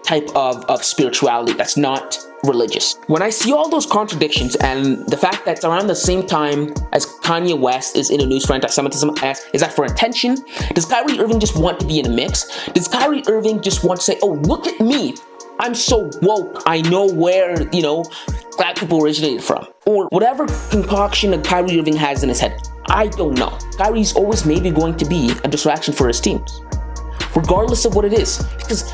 type of spirituality that's not religious. When I see all those contradictions and the fact that it's around the same time as Kanye West is in the news for anti-Semitism, is that for attention? Does Kyrie Irving just want to be in a mix? Does Kyrie Irving just want to say, oh, look at me, I'm so woke, I know where, black people originated from? Or whatever concoction that Kyrie Irving has in his head, I don't know. Kyrie's always maybe going to be a distraction for his teams, regardless of what it is, because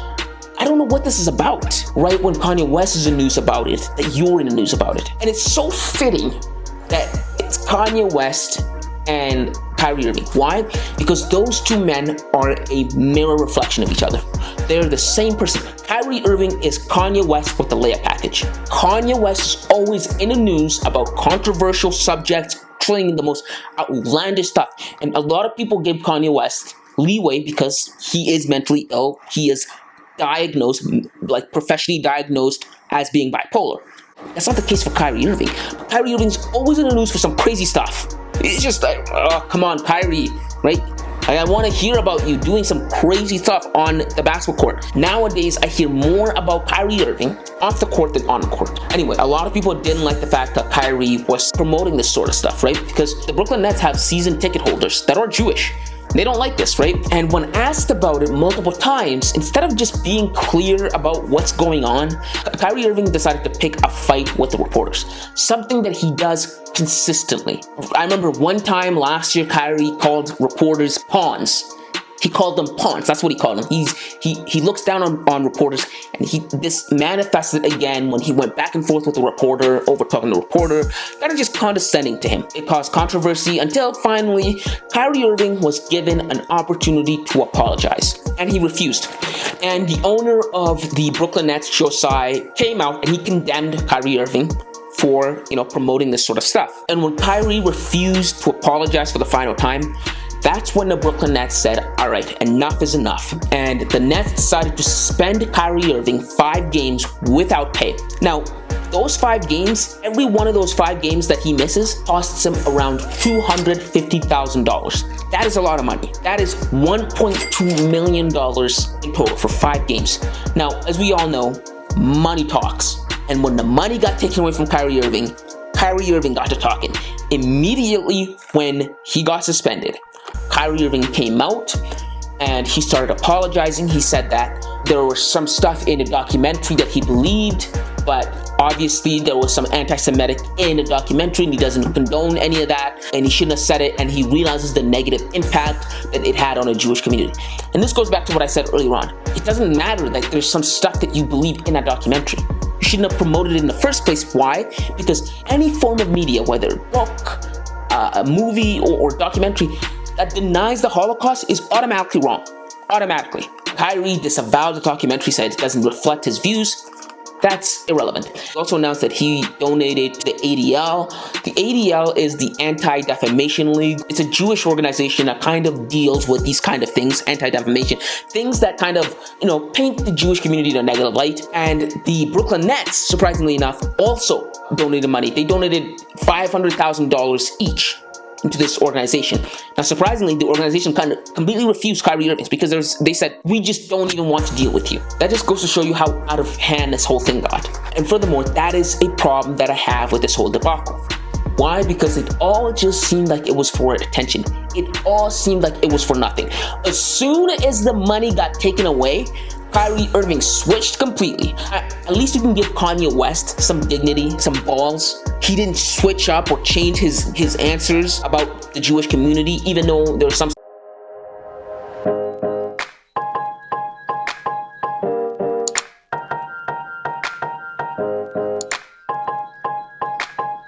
I don't know what this is about, right? When Kanye West is in the news about it, that you're in the news about it. And it's so fitting that it's Kanye West and Kyrie Irving. Why? Because those two men are a mirror reflection of each other. They're the same person. Kyrie Irving is Kanye West with the layup package. Kanye West is always in the news about controversial subjects, trying the most outlandish stuff. And a lot of people give Kanye West leeway because he is mentally ill. He is diagnosed, like professionally diagnosed as being bipolar. That's not the case for Kyrie Irving. Kyrie Irving's always in the news for some crazy stuff. It's just like, oh, come on, Kyrie, right? I want to hear about you doing some crazy stuff on the basketball court. Nowadays, I hear more about Kyrie Irving off the court than on the court. Anyway, a lot of people didn't like the fact that Kyrie was promoting this sort of stuff, right? Because the Brooklyn Nets have season ticket holders that are Jewish. They don't like this, right? And when asked about it multiple times, instead of just being clear about what's going on, Kyrie Irving decided to pick a fight with the reporters, something that he does consistently. I remember one time last year, Kyrie called reporters pawns. He called them pawns. That's what he called them. He looks down on reporters, and this manifested again when he went back and forth with the reporter, over talking to the reporter, kind of just condescending to him. It caused controversy until finally Kyrie Irving was given an opportunity to apologize, and he refused. And the owner of the Brooklyn Nets, Josiah, came out and he condemned Kyrie Irving for promoting this sort of stuff. And when Kyrie refused to apologize for the final time, that's when the Brooklyn Nets said, all right, enough is enough. And the Nets decided to suspend Kyrie Irving 5 games without pay. Now, those 5 games, every one of those 5 games that he misses costs him around $250,000. That is a lot of money. That is $1.2 million in total for 5 games. Now, as we all know, money talks. And when the money got taken away from Kyrie Irving got to talking. Immediately when he got suspended, Kyrie Irving came out and he started apologizing. He said that there was some stuff in the documentary that he believed, but obviously there was some anti-Semitic in the documentary and he doesn't condone any of that, and he shouldn't have said it, and he realizes the negative impact that it had on the Jewish community. And this goes back to what I said earlier on. It doesn't matter that there's some stuff that you believe in that documentary. You shouldn't have promoted it in the first place. Why? Because any form of media, whether a book, a movie, or documentary, that denies the Holocaust is automatically wrong. Automatically. Kyrie disavowed the documentary, said it doesn't reflect his views. That's irrelevant. He also announced that he donated to the ADL. The ADL is the Anti-Defamation League. It's a Jewish organization that kind of deals with these kind of things, anti-defamation, things that kind of, paint the Jewish community in a negative light. And the Brooklyn Nets, surprisingly enough, also donated money. They donated $500,000 each into this organization. Now, surprisingly, the organization kind of completely refused Kyrie Irving because they said, we just don't even want to deal with you. That just goes to show you how out of hand this whole thing got. And furthermore, that is a problem that I have with this whole debacle. Why? Because it all just seemed like it was for attention. It all seemed like it was for nothing. As soon as the money got taken away, Kyrie Irving switched completely. At least you can give Kanye West some dignity, some balls. He didn't switch up or change his answers about the Jewish community, even though there was some